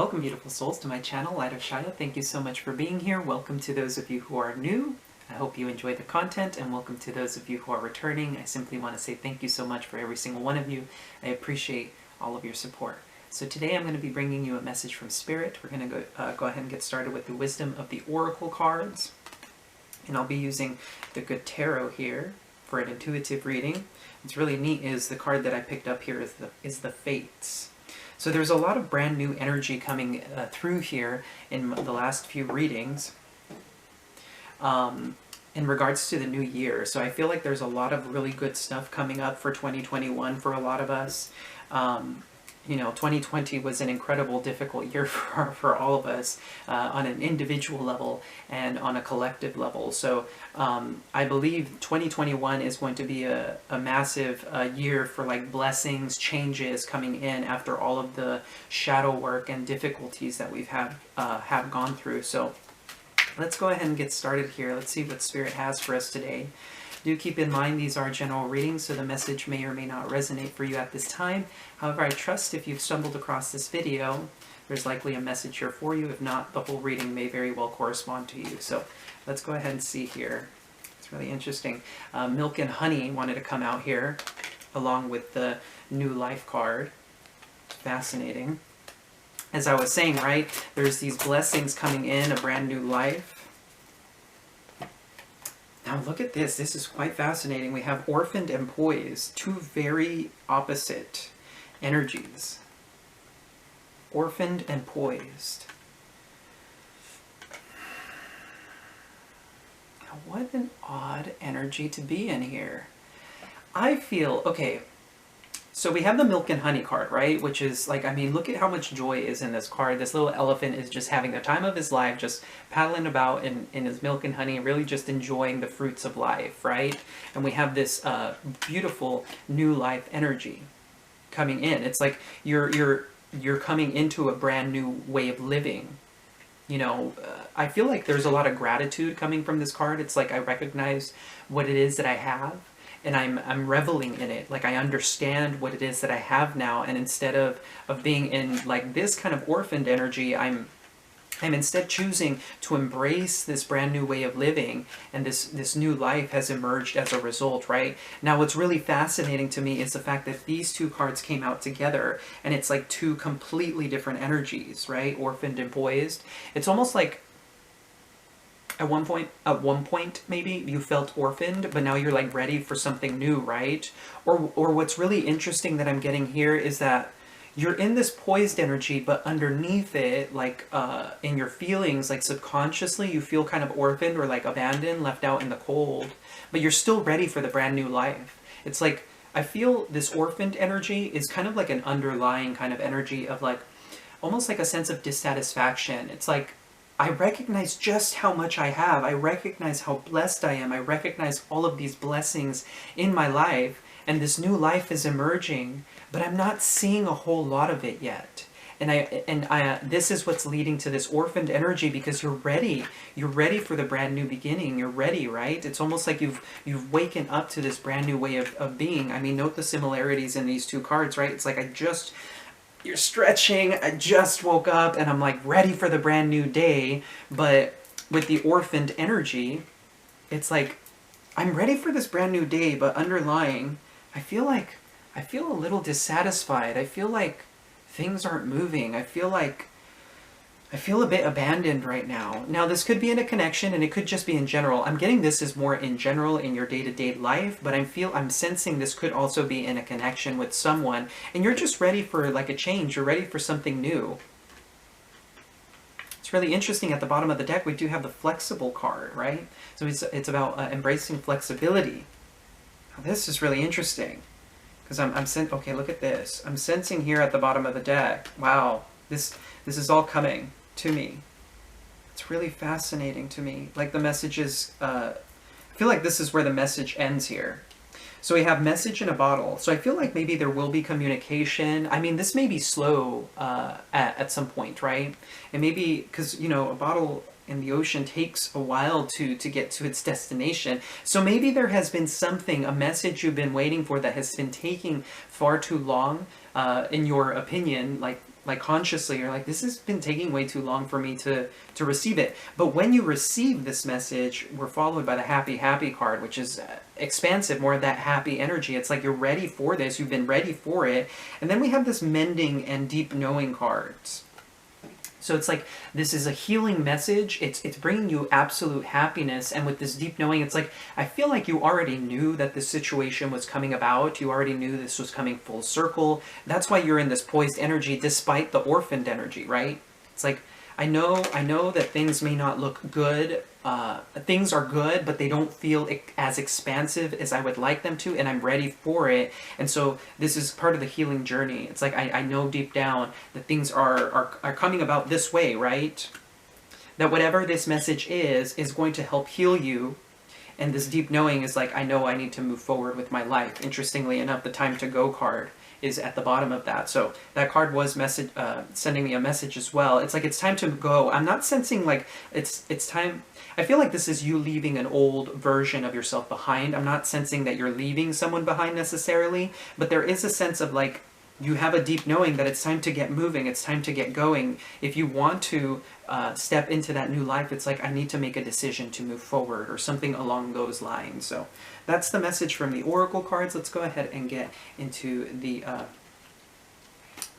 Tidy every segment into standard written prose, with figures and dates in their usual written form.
Welcome, beautiful souls, to my channel, Light of Shaya. Thank you so much for being here. Welcome to those of you who are new. I hope you enjoy the content, and welcome to those of you who are returning. I simply want to say thank you so much for every single one of you. I appreciate all of your support. So today I'm going to be bringing you a message from Spirit. We're going to go ahead and get started with the Wisdom of the Oracle cards. And I'll be using the Good Tarot here for an intuitive reading. What's really neat is the card that I picked up here is the Fates. So there's a lot of brand new energy coming through here in the last few readings in regards to the new year. So I feel like there's a lot of really good stuff coming up for 2021 for a lot of us. You know, 2020 was an incredible, difficult year for all of us on an individual level and on a collective level. So I believe 2021 is going to be a massive year for like blessings, changes coming in after all of the shadow work and difficulties that we've have gone through. So let's go ahead and get started here. Let's see what Spirit has for us today. Do keep in mind these are general readings, so the message may or may not resonate for you at this time. However, I trust if you've stumbled across this video, there's likely a message here for you. If not, the whole reading may very well correspond to you. So let's go ahead and see here. It's really interesting. Milk and Honey wanted to come out here along with the New Life card. Fascinating. As I was saying, right, there's these blessings coming in, a brand new life. Now look at this. This is quite fascinating. We have Orphaned and Poised, two very opposite energies. Orphaned and Poised. Now what an odd energy to be in here. I feel, okay, so we have the Milk and Honey card, right? Which is like, I mean, look at how much joy is in this card. This little elephant is just having the time of his life, just paddling about in his milk and honey, really just enjoying the fruits of life, right? And we have this beautiful new life energy coming in. It's like you're coming into a brand new way of living. You know, I feel like there's a lot of gratitude coming from this card. It's like I recognize what it is that I have, and I'm reveling in it. Like I understand what it is that I have now, and instead of being in like this kind of orphaned energy, I'm instead choosing to embrace this brand new way of living, and this new life has emerged as a result, right? Now what's really fascinating to me is the fact that these two cards came out together, and it's like two completely different energies, right? Orphaned and Poised. It's almost like at one point maybe you felt orphaned, but now you're like ready for something new, right? Or what's really interesting that I'm getting here is that you're in this poised energy, but underneath it, like in your feelings, like subconsciously you feel kind of orphaned or like abandoned, left out in the cold, but you're still ready for the brand new life. It's like I feel this orphaned energy is kind of like an underlying kind of energy of like almost like a sense of dissatisfaction. It's like I recognize just how much I have. I recognize how blessed I am. I recognize all of these blessings in my life, and this new life is emerging, but I'm not seeing a whole lot of it yet. And this is what's leading to this orphaned energy, because you're ready. You're ready for the brand new beginning. You're ready, right? It's almost like you've waken up to this brand new way of being. I mean, note the similarities in these two cards, right? It's like you're stretching, I just woke up and I'm like ready for the brand new day. But with the orphaned energy, it's like I'm ready for this brand new day, but underlying, I feel a little dissatisfied. I feel like things aren't moving. I feel a bit abandoned right now. Now this could be in a connection, and it could just be in general. I'm getting this is more in general in your day-to-day life, but I'm sensing this could also be in a connection with someone, and you're just ready for like a change. You're ready for something new. It's really interesting. At the bottom of the deck, we do have the Flexible card, right? So it's about embracing flexibility. Now, this is really interesting, because okay, look at this. I'm sensing here at the bottom of the deck. Wow, this is all coming to me. It's really fascinating to me. Like the messages, I feel like this is where the message ends here. So we have message in a bottle. So I feel like maybe there will be communication. I mean, this may be slow at some point, right? And maybe, because, you know, a bottle in the ocean takes a while to get to its destination. So maybe there has been something, a message you've been waiting for that has been taking far too long, in your opinion, like like consciously, you're like, this has been taking way too long for me to receive it. But when you receive this message, we're followed by the happy card, which is expansive, more of that happy energy. It's like you're ready for this, you've been ready for it. And then we have this mending and deep knowing cards. So it's like, this is a healing message. It's bringing you absolute happiness. And with this deep knowing, it's like, I feel like you already knew that this situation was coming about. You already knew this was coming full circle. That's why you're in this poised energy, despite the orphaned energy, right? It's like, I know that things may not look good. Things are good, but they don't feel as expansive as I would like them to, and I'm ready for it. And so this is part of the healing journey. It's like I know deep down that things are coming about this way, right? That whatever this message is going to help heal you. And this deep knowing is like, I know I need to move forward with my life. Interestingly enough, the time to go card is at the bottom of that. So that card was sending me a message as well. It's like, it's time to go. I'm not sensing like it's time. I feel like this is you leaving an old version of yourself behind. I'm not sensing that you're leaving someone behind necessarily, but there is a sense of like, you have a deep knowing that it's time to get moving. It's time to get going. If you want to step into that new life, it's like, I need to make a decision to move forward or something along those lines. So that's the message from the Oracle cards. Let's go ahead and get into the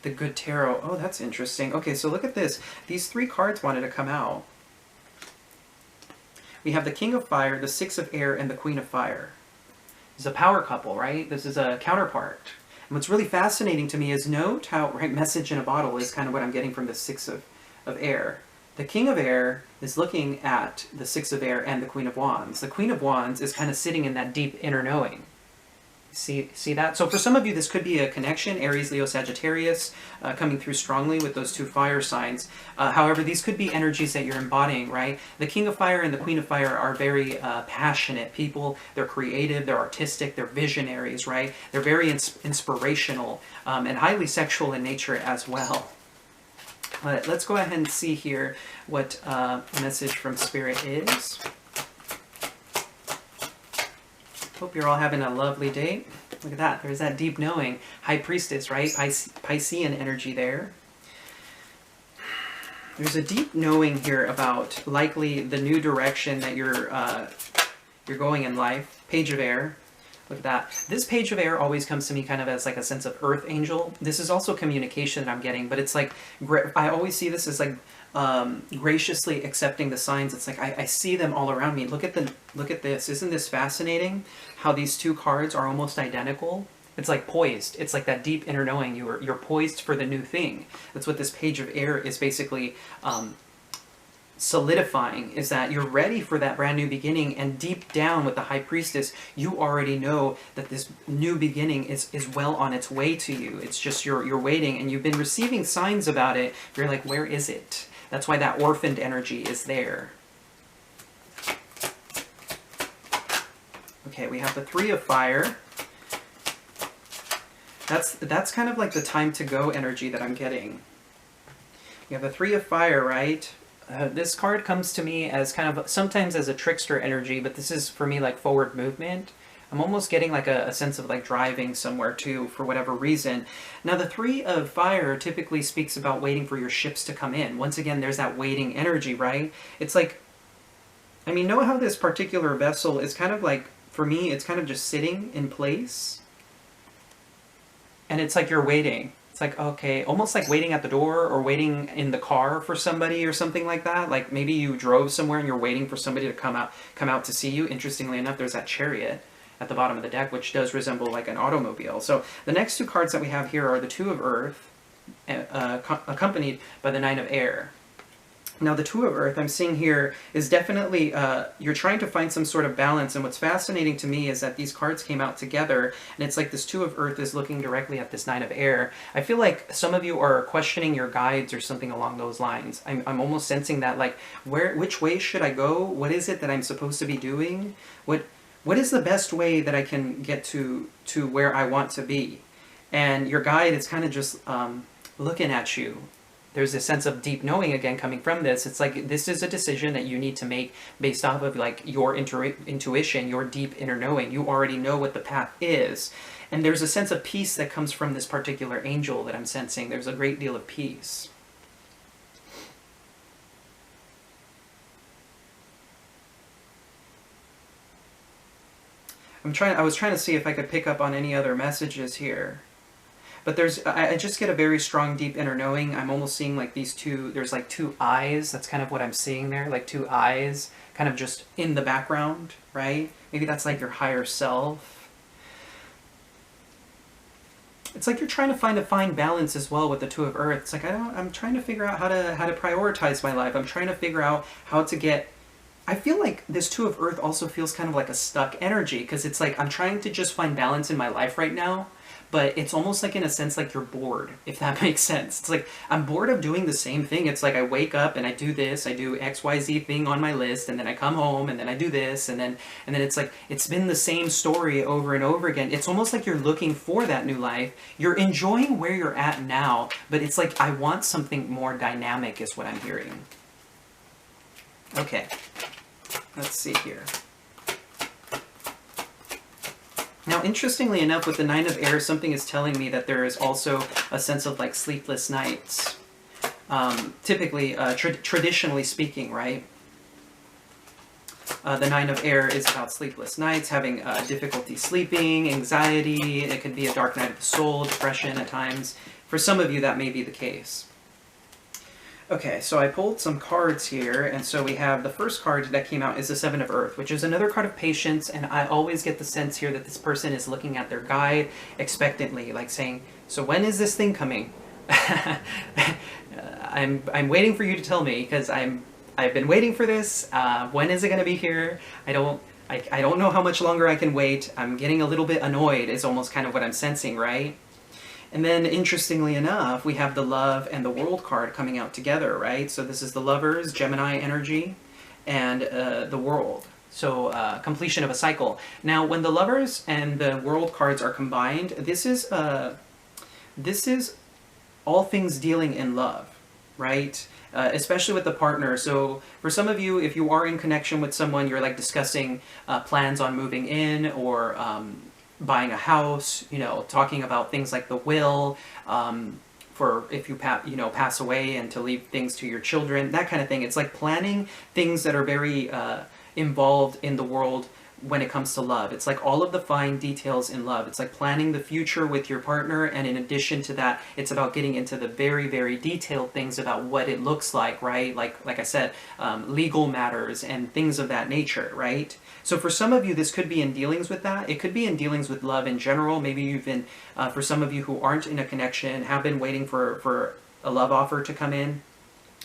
good tarot. Oh, that's interesting. Okay, so look at this. These three cards wanted to come out. We have the King of Fire, the Six of Air, and the Queen of Fire. This is a power couple, right? This is a counterpart. And what's really fascinating to me is note how, right, message in a bottle is kind of what I'm getting from the Six of Air. The King of Air is looking at the Six of Air and the Queen of Wands. The Queen of Wands is kind of sitting in that deep inner knowing. See that? So for some of you, this could be a connection, Aries, Leo, Sagittarius, coming through strongly with those two fire signs. However, these could be energies that you're embodying, right? The King of Fire and the Queen of Fire are very passionate people. They're creative, they're artistic, they're visionaries, right? They're very inspirational and highly sexual in nature as well. Let's go ahead and see here what message from Spirit is. Hope you're all having a lovely day. Look at that. There's that deep knowing. High Priestess, right? Piscean energy there. There's a deep knowing here about likely the new direction that you're going in life. Page of Air. Look at that. This Page of Air always comes to me kind of as like a sense of Earth Angel. This is also communication that I'm getting, but it's like, I always see this as like graciously accepting the signs. It's like I see them all around me. Look at this. Isn't this fascinating? How these two cards are almost identical. It's like poised. It's like that deep inner knowing. You're poised for the new thing. That's what this Page of Air is basically solidifying, is that you're ready for that brand new beginning, and deep down with the High Priestess, you already know that this new beginning is well on its way to you. It's just you're waiting, and you've been receiving signs about it. You're like, where is it? That's why that orphaned energy is there. Okay, we have the Three of Fire. That's kind of like the time to go energy that I'm getting. We have the Three of Fire, right? This card comes to me as kind of sometimes as a trickster energy, but this is for me like forward movement. I'm almost getting like a sense of like driving somewhere too, for whatever reason. Now the Three of Fire typically speaks about waiting for your ships to come in. Once again, there's that waiting energy, right? It's like, I mean, know how this particular vessel is kind of like, for me, it's kind of just sitting in place. And it's like you're waiting. It's like, okay, almost like waiting at the door or waiting in the car for somebody or something like that. Like maybe you drove somewhere and you're waiting for somebody to come out to see you. Interestingly enough, there's that Chariot at the bottom of the deck, which does resemble like an automobile. So the next two cards that we have here are the Two of Earth, accompanied by the Nine of Air. Now the Two of Earth I'm seeing here is definitely, you're trying to find some sort of balance, and what's fascinating to me is that these cards came out together, and it's like this Two of Earth is looking directly at this Nine of Air. I feel like some of you are questioning your guides or something along those lines. I'm almost sensing that, like, which way should I go? What is it that I'm supposed to be doing? What is the best way that I can get to where I want to be? And your guide is kind of just looking at you. there's this sense of deep knowing again coming from this. It's like this is a decision that you need to make based off of like your intuition, your deep inner knowing. You already know what the path is. And there's a sense of peace that comes from this particular angel that I'm sensing. There's a great deal of peace. I was trying to see if I could pick up on any other messages here. But I just get a very strong, deep inner knowing. I'm almost seeing like there's like two eyes. That's kind of what I'm seeing there, like two eyes kind of just in the background, right? Maybe that's like your higher self. It's like you're trying to find a fine balance as well with the Two of Earth. It's like I'm trying to figure out how to prioritize my life. I'm trying to figure out how to get. I feel like this Two of Earth also feels kind of like a stuck energy, because it's like I'm trying to just find balance in my life right now, but it's almost like in a sense like you're bored, if that makes sense. It's like I'm bored of doing the same thing. It's like I wake up and I do this, I do XYZ thing on my list, and then I come home and then I do this, and then it's like it's been the same story over and over again. It's almost like you're looking for that new life. You're enjoying where you're at now, but it's like I want something more dynamic is what I'm hearing. Okay. Let's see here. Now, interestingly enough, with the Nine of Air, something is telling me that there is also a sense of like sleepless nights. Typically, traditionally speaking, right? The Nine of Air is about sleepless nights, having difficulty sleeping, anxiety. It could be a dark night of the soul, depression at times. For some of you, that may be the case. Okay, so I pulled some cards here, and so we have the first card that came out is the Seven of Earth, which is another card of patience, and I always get the sense here that this person is looking at their guide expectantly, like saying, so when is this thing coming? I'm waiting for you to tell me, because I've been waiting for this. When is it going to be here? I don't know how much longer I can wait. I'm getting a little bit annoyed is almost kind of what I'm sensing, right? And then, interestingly enough, we have the Love and the World card coming out together, right? So this is the Lovers, Gemini energy, and the World. So completion of a cycle. Now, when the Lovers and the World cards are combined, this is all things dealing in love, right? Especially with the partner. So for some of you, if you are in connection with someone, you're like discussing plans on moving in or buying a house, you know, talking about things like the will, for if you pass away and to leave things to your children, that kind of thing. It's like planning things that are very involved in the world when it comes to love. It's like all of the fine details in love. It's like planning the future with your partner, and in addition to that, it's about getting into the very, very detailed things about what it looks like, right? Like I said, legal matters and things of that nature, right? So for some of you, this could be in dealings with that. It could be in dealings with love in general. Maybe you've been, for some of you who aren't in a connection, have been waiting for a love offer to come in.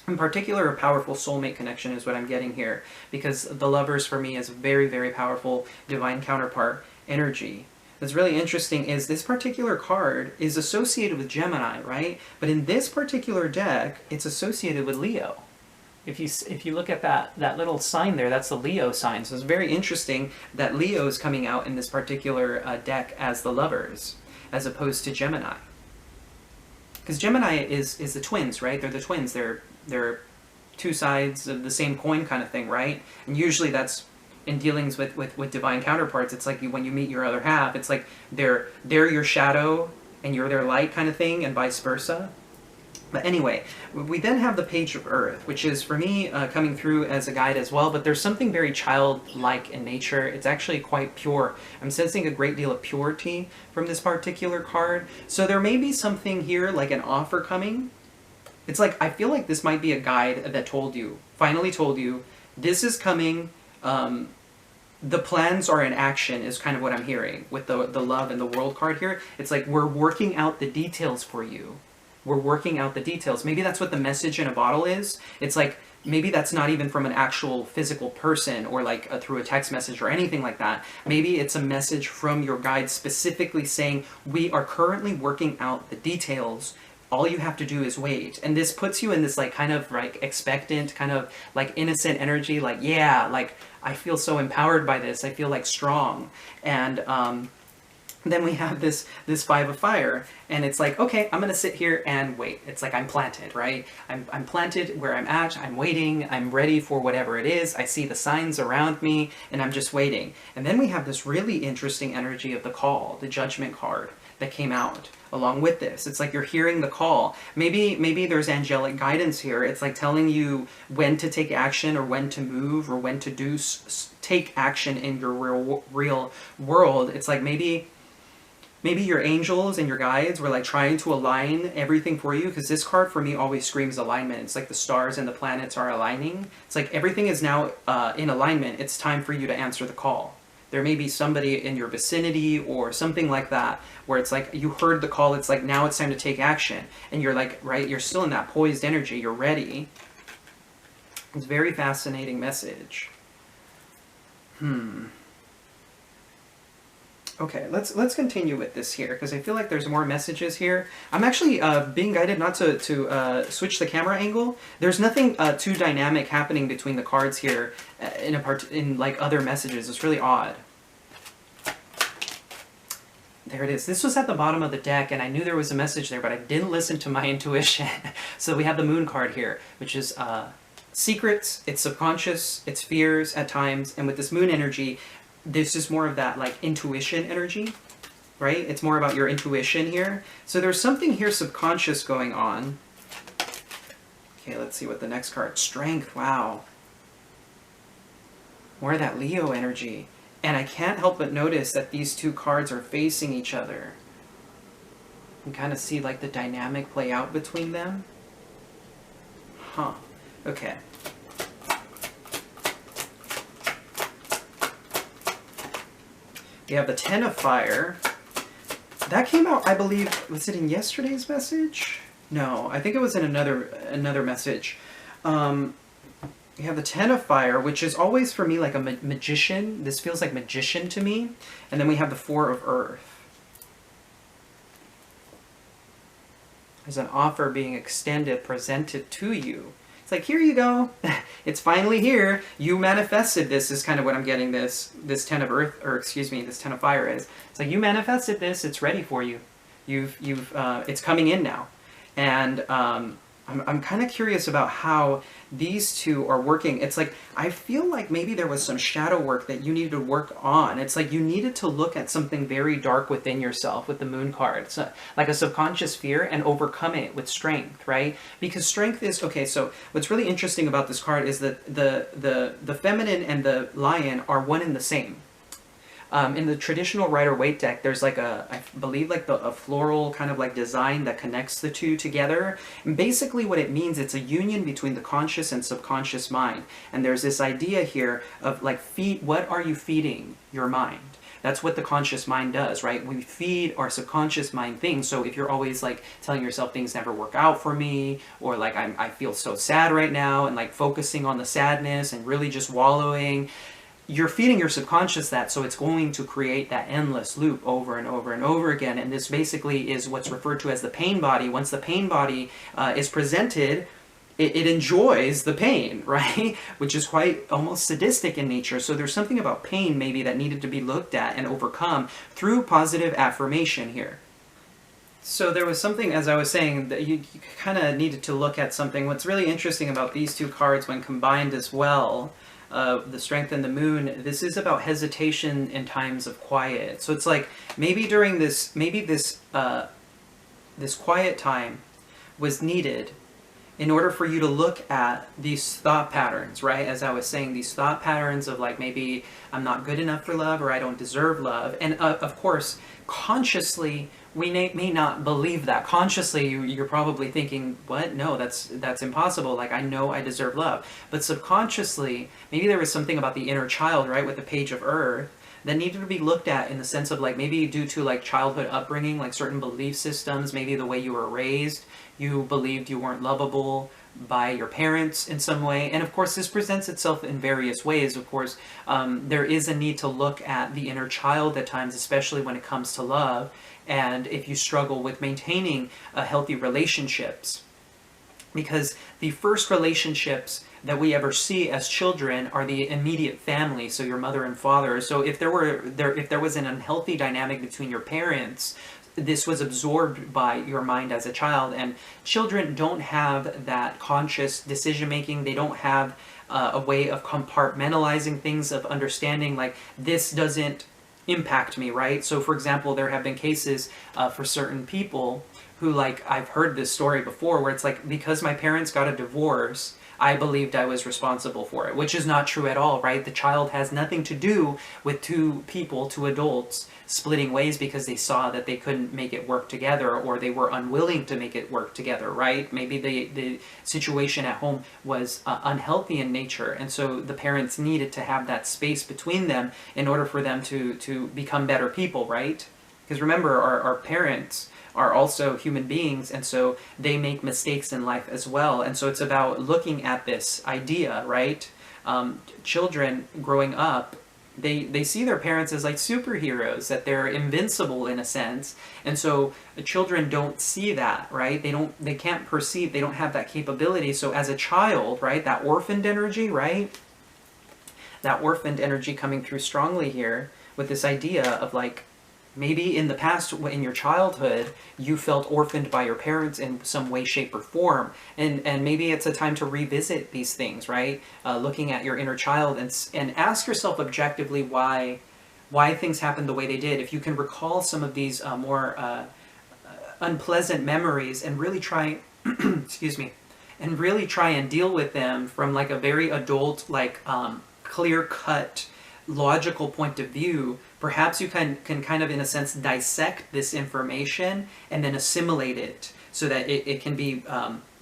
In particular, a powerful soulmate connection is what I'm getting here, because the Lovers for me is very, very powerful divine counterpart energy. What's really interesting is this particular card is associated with Gemini, right? But in this particular deck, it's associated with Leo. If you look at that little sign there, that's the Leo sign. So it's very interesting that Leo is coming out in this particular deck as the Lovers, as opposed to Gemini. Because Gemini is the twins, right? They're the twins. They're two sides of the same coin kind of thing, right? And usually that's in dealings with divine counterparts. It's like when you meet your other half, it's like they're your shadow and you're their light kind of thing, and vice versa. But anyway, we then have the Page of Earth, which is, for me, coming through as a guide as well, but there's something very childlike in nature. It's actually quite pure. I'm sensing a great deal of purity from this particular card. So there may be something here, like an offer coming. It's like, I feel like this might be a guide that finally told you, this is coming, the plans are in action, is kind of what I'm hearing with the Love and the World card here. It's like, we're working out the details for you. We're working out the details. Maybe that's what the message in a bottle is. It's like, maybe that's not even from an actual physical person or like through a text message or anything like that. Maybe it's a message from your guide specifically saying, we are currently working out the details. All you have to do is wait. And this puts you in this like kind of like expectant, kind of like innocent energy. Like, yeah, like I feel so empowered by this. I feel like strong. And then we have this five of fire, and it's like, okay, I'm gonna sit here and wait. It's like I'm planted, right? I'm planted where I'm at. I'm waiting. I'm ready for whatever it is. I see the signs around me, and I'm just waiting. And then we have this really interesting energy of the call, the judgment card that came out along with this. It's like you're hearing the call. Maybe there's angelic guidance here. It's like telling you when to take action, or when to move, or when to do take action in your real world. It's like maybe your angels and your guides were like trying to align everything for you, because this card for me always screams alignment. It's like the stars and the planets are aligning. It's like everything is now in alignment. It's time for you to answer the call. There may be somebody in your vicinity or something like that where it's like you heard the call. It's like now it's time to take action. And you're like, right, you're still in that poised energy. You're ready. It's a very fascinating message. Okay, let's continue with this here, because I feel like there's more messages here. I'm actually being guided not to switch the camera angle. There's nothing too dynamic happening between the cards here in like other messages. It's really odd. There it is. This was at the bottom of the deck, and I knew there was a message there, but I didn't listen to my intuition. So we have the moon card here, which is secrets, it's subconscious, it's fears at times, and with this moon energy, this is more of that like intuition energy, right? It's more about your intuition here. So there's something here subconscious going on. Okay, let's see what the next card, strength, wow. More of that Leo energy. And I can't help but notice that these two cards are facing each other. You can kind of see like the dynamic play out between them. Huh, okay. We have the Ten of Fire. That came out, I believe, was it in yesterday's message? No, I think it was in another message. We have the Ten of Fire, which is always for me like a magician. This feels like magician to me. And then we have the Four of Earth. There's an offer being extended, presented to you. It's like, here you go. It's finally here. You manifested this is kind of what I'm getting this Ten of Earth, or excuse me, this Ten of Fire is. It's like you manifested this. It's ready for you. It's coming in now. And I'm kind of curious about how these two are working. It's like, I feel like maybe there was some shadow work that you needed to work on. It's like you needed to look at something very dark within yourself with the moon card. It's like a subconscious fear, and overcome it with strength, right? Because strength is, okay, so what's really interesting about this card is that the feminine and the lion are one and the same. In the traditional Rider-Waite deck, there's like I believe like a floral kind of like design that connects the two together. And basically what it means, it's a union between the conscious and subconscious mind. And there's this idea here of like, what are you feeding your mind? That's what the conscious mind does, right? We feed our subconscious mind things. So if you're always like telling yourself things never work out for me, or like I feel so sad right now, and like focusing on the sadness and really just wallowing, you're feeding your subconscious that, so it's going to create that endless loop over and over and over again. And this basically is what's referred to as the pain body. Once the pain body is presented, it enjoys the pain, right? Which is quite almost sadistic in nature. So there's something about pain maybe that needed to be looked at and overcome through positive affirmation here. So there was something, as I was saying, that you kind of needed to look at something. What's really interesting about these two cards when combined as well, the Strength and the Moon, this is about hesitation in times of quiet. So it's like maybe during this, this quiet time was needed in order for you to look at these thought patterns, right? As I was saying, these thought patterns of like, maybe I'm not good enough for love, or I don't deserve love. And of course, consciously, we may not believe that. Consciously, you're probably thinking, what? No, that's impossible. Like, I know I deserve love. But subconsciously, maybe there was something about the inner child, right, with the Page of Earth, that needed to be looked at in the sense of like, maybe due to like childhood upbringing, like certain belief systems, maybe the way you were raised, you believed you weren't lovable by your parents in some way. And of course, this presents itself in various ways. Of course, there is a need to look at the inner child at times, especially when it comes to love. And if you struggle with maintaining healthy relationships, because the first relationships that we ever see as children are the immediate family, so your mother and father. So if there was an unhealthy dynamic between your parents, this was absorbed by your mind as a child. And children don't have that conscious decision making. They don't have a way of compartmentalizing things, of understanding like this doesn't impact me, right? So for example, there have been cases for certain people who, like, I've heard this story before where it's like, because my parents got a divorce, I believed I was responsible for it, which is not true at all, right? The child has nothing to do with two people, two adults, splitting ways because they saw that they couldn't make it work together, or they were unwilling to make it work together, right? Maybe the situation at home was unhealthy in nature, and so the parents needed to have that space between them in order for them to become better people, right? Because remember, our parents are also human beings, and so they make mistakes in life as well. And so it's about looking at this idea, right? Children growing up, they see their parents as like superheroes, that they're invincible in a sense. And so children don't see that, right? They can't perceive, they don't have that capability. So as a child, right, that orphaned energy, right? That orphaned energy coming through strongly here with this idea of like, maybe in the past, in your childhood, you felt orphaned by your parents in some way, shape, or form. And maybe it's a time to revisit these things, right? Looking at your inner child and ask yourself objectively why things happened the way they did. If you can recall some of these more unpleasant memories and really try, excuse me, and really try and deal with them from like a very adult, like clear-cut, logical point of view, perhaps you can kind of, in a sense, dissect this information and then assimilate it so that it can be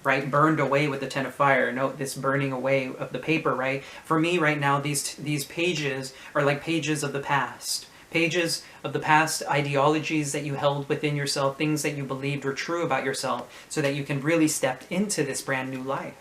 right, burned away with the Ten of Fire. Note this burning away of the paper, right? For me right now, these pages are like pages of the past. Pages of the past, ideologies that you held within yourself, things that you believed were true about yourself, so that you can really step into this brand new life.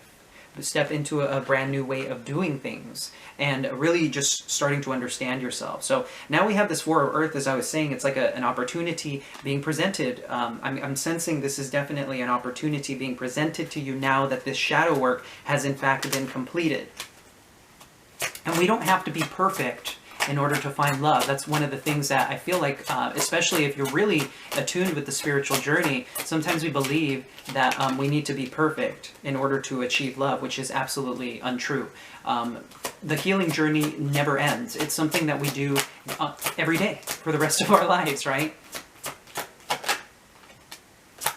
Step into a brand new way of doing things and really just starting to understand yourself. So now we have this Four of Earth, as I was saying, it's like an opportunity being presented. I'm sensing this is definitely an opportunity being presented to you now that this shadow work has in fact been completed. And we don't have to be perfect in order to find love. That's one of the things that I feel like, especially if you're really attuned with the spiritual journey, sometimes we believe that we need to be perfect in order to achieve love, which is absolutely untrue. The healing journey never ends. It's something that we do every day for the rest of our lives, right?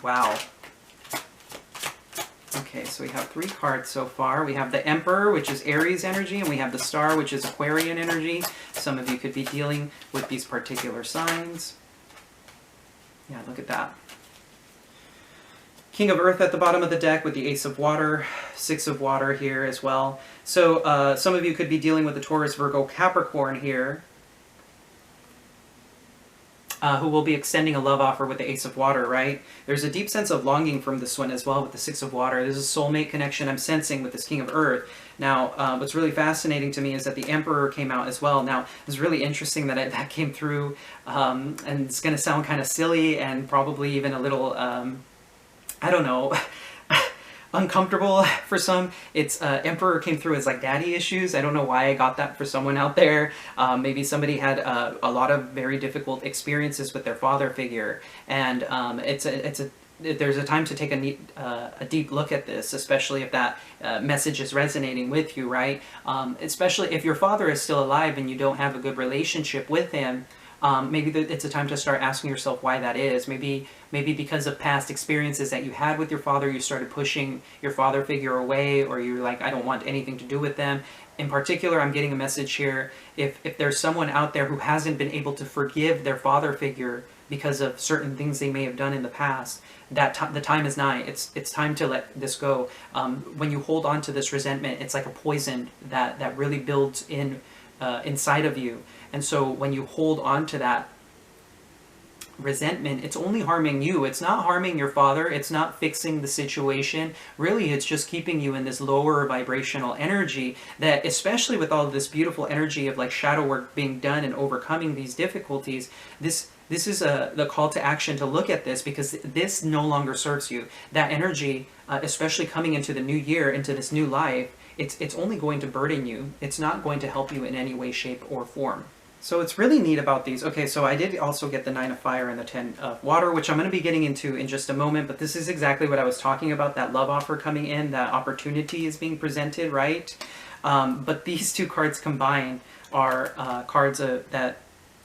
Wow. Okay, so we have 3 cards so far. We have the Emperor, which is Aries energy, and we have the Star, which is Aquarian energy. Some of you could be dealing with these particular signs. Yeah, look at that. King of Earth at the bottom of the deck with the Ace of Water, 6 of Water here as well. So some of you could be dealing with the Taurus, Virgo, Capricorn here, who will be extending a love offer with the Ace of Water, right? There's a deep sense of longing from this one as well with the 6 of Water. There's a soulmate connection I'm sensing with this King of Earth. Now, what's really fascinating to me is that the Emperor came out as well. Now, it's really interesting that that came through, and it's going to sound kind of silly and probably even a little, I don't know, uncomfortable for some. It's Emperor came through as like daddy issues. I don't know why I got that for someone out there. Maybe somebody had a lot of very difficult experiences with their father figure, and there's a time to take a deep look at this, especially if that message is resonating with you, right? Especially if your father is still alive and you don't have a good relationship with him. Maybe it's a time to start asking yourself why that is. Maybe because of past experiences that you had with your father, you started pushing your father figure away, or you're like, I don't want anything to do with them. In particular, I'm getting a message here, if there's someone out there who hasn't been able to forgive their father figure because of certain things they may have done in the past, the time is nigh. It's time to let this go. When you hold on to this resentment, it's like a poison that really builds inside of you. And so when you hold on to that resentment, it's only harming you. It's not harming your father. It's not fixing the situation. Really, it's just keeping you in this lower vibrational energy that, especially with all of this beautiful energy of like shadow work being done and overcoming these difficulties, this is the call to action to look at this, because this no longer serves you. That energy, especially coming into the new year, into this new life, it's only going to burden you. It's not going to help you in any way, shape, or form. So it's really neat about these. Okay, so I did also get the 9 of fire and the 10 of water, which I'm going to be getting into in just a moment, but this is exactly what I was talking about, that love offer coming in, that opportunity is being presented, right? But these two cards combined are cards that,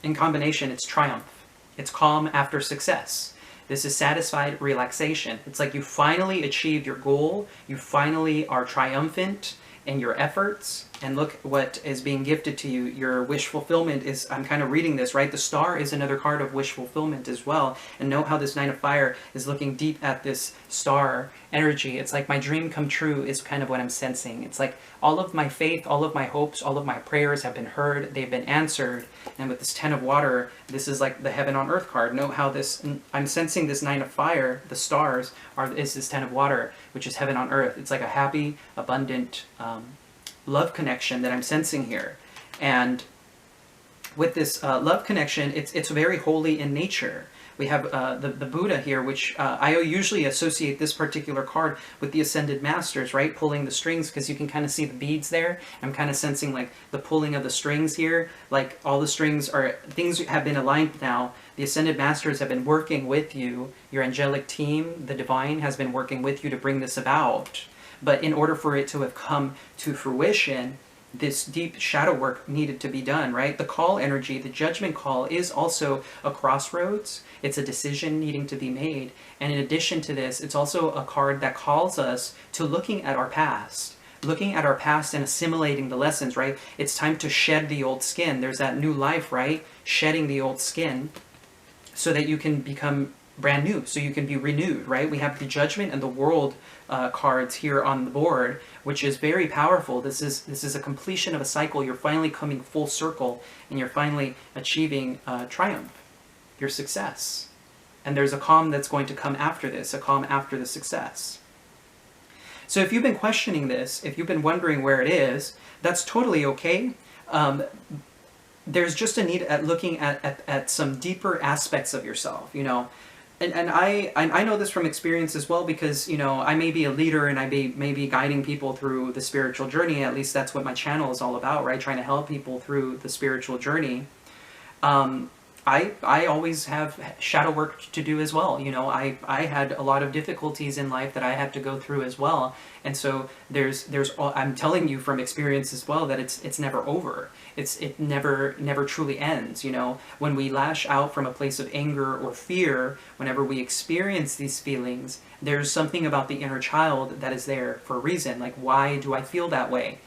in combination, it's triumph. It's calm after success. This is satisfied relaxation. It's like you finally achieved your goal. You finally are triumphant in your efforts. And look what is being gifted to you. Your wish fulfillment is, I'm kind of reading this, right? The star is another card of wish fulfillment as well. And note how this 9 of fire is looking deep at this star energy. It's like my dream come true is kind of what I'm sensing. It's like all of my faith, all of my hopes, all of my prayers have been heard. They've been answered. And with this 10 of water, this is like the heaven on earth card. Note how this, I'm sensing this 9 of fire, the stars, is this 10 of water, which is heaven on earth. It's like a happy, abundant, love connection that I'm sensing here. And with this love connection, it's very holy in nature. We have the Buddha here, which I usually associate this particular card with the Ascended Masters, right? Pulling the strings, because you can kind of see the beads there. I'm kind of sensing like the pulling of the strings here. Like all the strings are, things have been aligned now. The Ascended Masters have been working with you. Your angelic team, the divine, has been working with you to bring this about. But in order for it to have come to fruition, this deep shadow work needed to be done, right? The call energy, the judgment call, is also a crossroads. It's a decision needing to be made. And in addition to this, it's also a card that calls us to looking at our past. Looking at our past and assimilating the lessons, right? It's time to shed the old skin. There's that new life, right? Shedding the old skin so that you can become brand new, so you can be renewed, right? We have the judgment and the world cards here on the board, which is very powerful. This is a completion of a cycle. You're finally coming full circle, and you're finally achieving triumph, your success. And there's a calm that's going to come after this, a calm after the success. So if you've been questioning this, if you've been wondering where it is, that's totally okay. There's just a need at looking at some deeper aspects of yourself, you know. And I know this from experience as well, because, you know, I may be a leader and I may be guiding people through the spiritual journey. At least that's what my channel is all about, right? Trying to help people through the spiritual journey. I always have shadow work to do as well. You know, I had a lot of difficulties in life that I had to go through as well. And so I'm telling you from experience as well that it's never over. It never truly ends. You know, when we lash out from a place of anger or fear, whenever we experience these feelings, there's something about the inner child that is there for a reason. Like, why do I feel that way?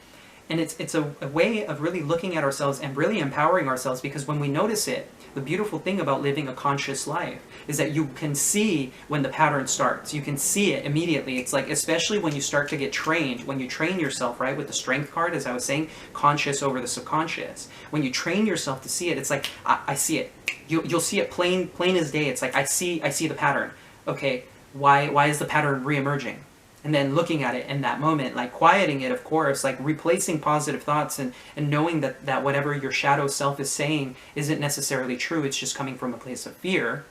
And it's a way of really looking at ourselves and really empowering ourselves, because when we notice it, the beautiful thing about living a conscious life is that you can see when the pattern starts. You can see it immediately. It's like, especially when you start to get trained, when you train yourself, right, with the strength card, as I was saying, conscious over the subconscious. When you train yourself to see it, it's like, I see it. You'll see it plain as day. It's like, I see the pattern. Okay, why is the pattern reemerging? And then looking at it in that moment, like quieting it, of course, like replacing positive thoughts and knowing that whatever your shadow self is saying isn't necessarily true, it's just coming from a place of fear.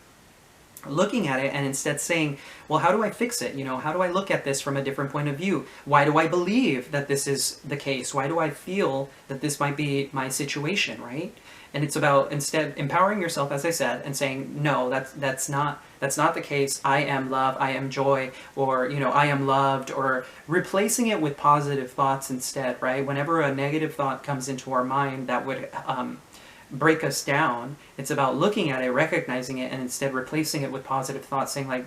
Looking at it and instead saying, well, how do I fix it? You know, how do I look at this from a different point of view? Why do I believe that this is the case? Why do I feel that this might be my situation, right? And it's about instead empowering yourself, as I said, and saying, no, that's not the case. I am love, I am joy, or, you know, I am loved, or replacing it with positive thoughts instead, right? Whenever a negative thought comes into our mind that would break us down, it's about looking at it, recognizing it, and instead replacing it with positive thoughts, saying like,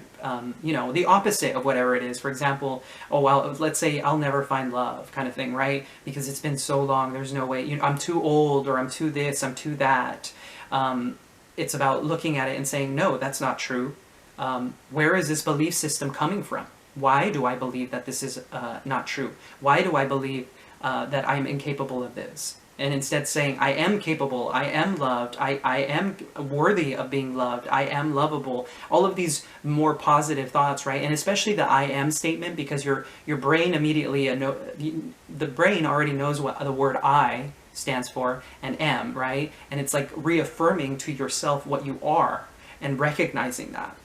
you know, the opposite of whatever it is. For example, oh, well, let's say I'll never find love, kind of thing, right? Because it's been so long, there's no way, you know, I'm too old, or I'm too this, I'm too that. It's about looking at it and saying, no, that's not true. Where is this belief system coming from? Why do I believe that this is not true? Why do I believe that I'm incapable of this? And instead saying, I am capable, I am loved, I am worthy of being loved, I am lovable. All of these more positive thoughts, right? And especially the I am statement, because your brain immediately, the brain already knows what the word I stands for, and am, right? And it's like reaffirming to yourself what you are and recognizing that.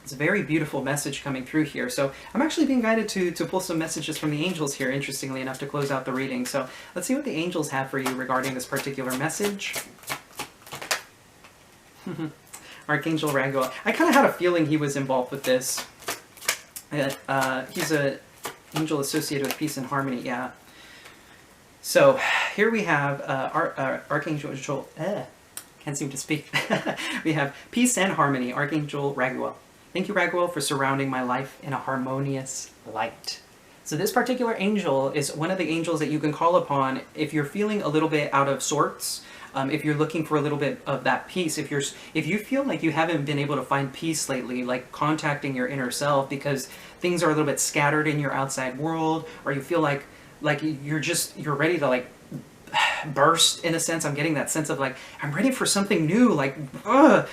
It's a very beautiful message coming through here. So I'm actually being guided to pull some messages from the angels here, interestingly enough, to close out the reading. So let's see what the angels have for you regarding this particular message. Archangel Raguel. I kind of had a feeling he was involved with this. He's an angel associated with peace and harmony, yeah. So here we have Archangel... can't seem to speak. We have peace and harmony, Archangel Raguel. Thank you, Raguel, for surrounding my life in a harmonious light. So this particular angel is one of the angels that you can call upon if you're feeling a little bit out of sorts, if you're looking for a little bit of that peace, if you feel like you haven't been able to find peace lately, like contacting your inner self because things are a little bit scattered in your outside world, or you feel like you're ready to like burst in a sense. I'm getting that sense of like, I'm ready for something new, like, ugh.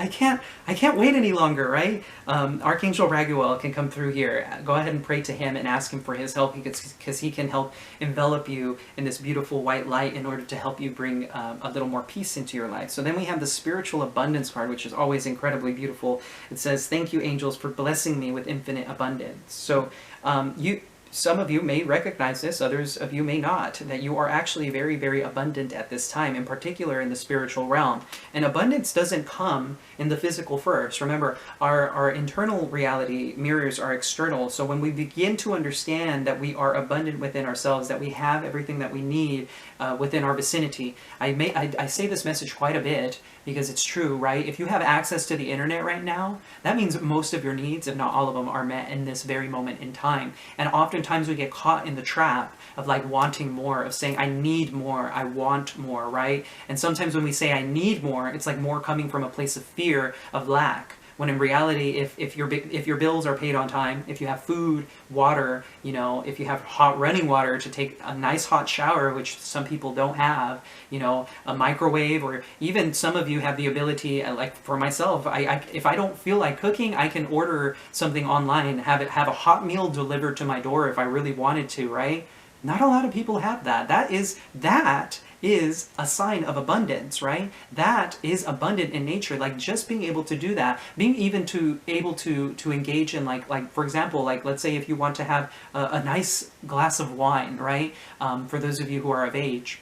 I can't wait any longer, right? Archangel Raguel can come through here. Go ahead and pray to him and ask him for his help, because he can help envelop you in this beautiful white light in order to help you bring a little more peace into your life. So then we have the spiritual abundance card, which is always incredibly beautiful. It says, thank you, angels, for blessing me with infinite abundance. So some of you may recognize this, others of you may not, that you are actually very, very abundant at this time, in particular in the spiritual realm. And abundance doesn't come in the physical first. Remember, our internal reality mirrors our external. So when we begin to understand that we are abundant within ourselves, that we have everything that we need within our vicinity, I say this message quite a bit because it's true, right? If you have access to the internet right now, that means most of your needs, if not all of them, are met in this very moment in time. And oftentimes we get caught in the trap of like wanting more, of saying, I need more, I want more, right? And sometimes when we say I need more, it's like more coming from a place of fear, of lack. When in reality, if your bills are paid on time, if you have food, water, you know, if you have hot running water to take a nice hot shower, which some people don't have, you know, a microwave, or even some of you have the ability, like for myself, if I don't feel like cooking, I can order something online, have a hot meal delivered to my door if I really wanted to, right? Not a lot of people have that. That is a sign of abundance, right? That is abundant in nature. Like just being able to do that, being even able to engage in like for example, like let's say if you want to have a nice glass of wine, right? For those of you who are of age,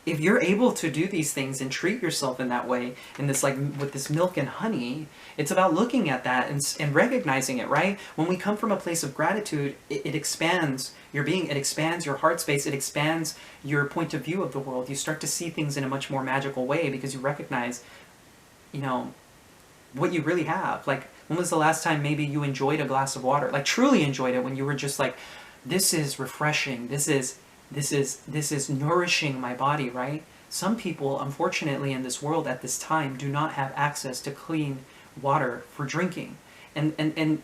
if you're able to do these things and treat yourself in that way, in this like with this milk and honey, it's about looking at that and recognizing it, right? When we come from a place of gratitude, it expands your being, it expands your heart space, it expands your point of view of the world. You start to see things in a much more magical way because you recognize, you know, what you really have. Like, when was the last time maybe you enjoyed a glass of water? Like, truly enjoyed it, when you were just like, this is refreshing, this is nourishing my body, right? Some people, unfortunately, in this world at this time do not have access to clean water for drinking. And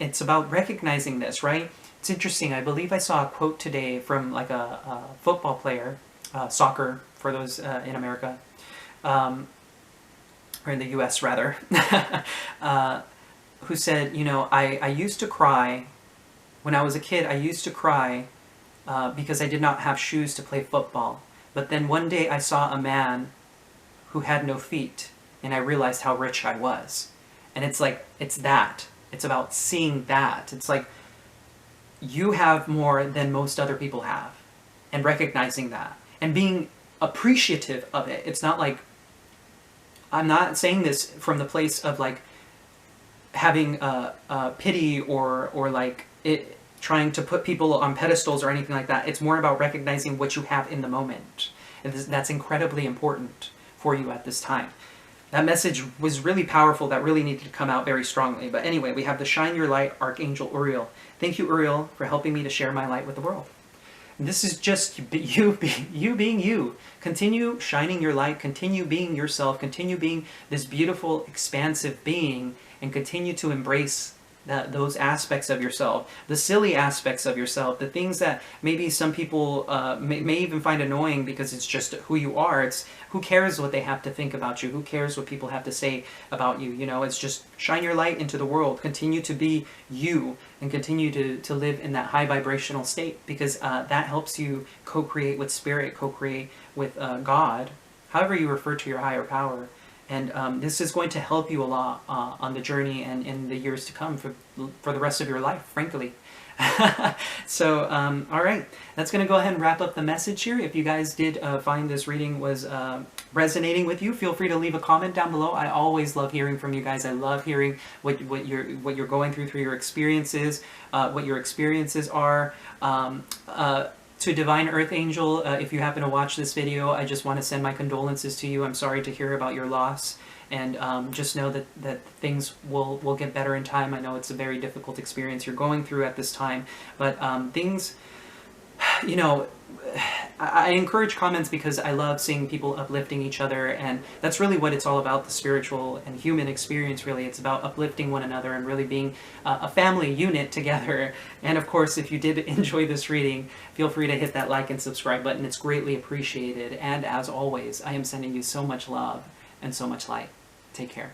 it's about recognizing this, right? It's interesting. I believe I saw a quote today from like a football player, soccer for those in America, or in the US rather, who said, you know, I used to cry, when I was a kid, I used to cry because I did not have shoes to play football. But then one day I saw a man who had no feet, and I realized how rich I was. And it's like, it's that. It's about seeing that. It's like, you have more than most other people have, and recognizing that, and being appreciative of it. It's not like, I'm not saying this from the place of like having pity or like it trying to put people on pedestals or anything like that. It's more about recognizing what you have in the moment. And that's incredibly important for you at this time. That message was really powerful. That really needed to come out very strongly. But anyway, we have the Shine Your Light, Archangel Uriel. Thank you, Uriel, for helping me to share my light with the world. And this is just you being you. Continue shining your light. Continue being yourself. Continue being this beautiful, expansive being. And continue to embrace those aspects of yourself, the silly aspects of yourself, the things that maybe some people may even find annoying because it's just who you are. It's who cares what they have to think about you? Who cares what people have to say about you? You know, it's just shine your light into the world. Continue to be you and continue to live in that high vibrational state, because that helps you co-create with spirit, co-create with God, however you refer to your higher power. And this is going to help you a lot on the journey and in the years to come for the rest of your life, frankly. So, all right, that's going to go ahead and wrap up the message here. If you guys did find this reading was resonating with you, feel free to leave a comment down below. I always love hearing from you guys. I love hearing what you're going through your experiences, what your experiences are. To Divine Earth Angel, if you happen to watch this video, I just want to send my condolences to you. I'm sorry to hear about your loss, and just know that things will get better in time. I know it's a very difficult experience you're going through at this time, but things, you know, I encourage comments because I love seeing people uplifting each other, and that's really what it's all about, the spiritual and human experience, really. It's about uplifting one another and really being a family unit together. And of course, if you did enjoy this reading, feel free to hit that like and subscribe button. It's greatly appreciated. And as always, I am sending you so much love and so much light. Take care.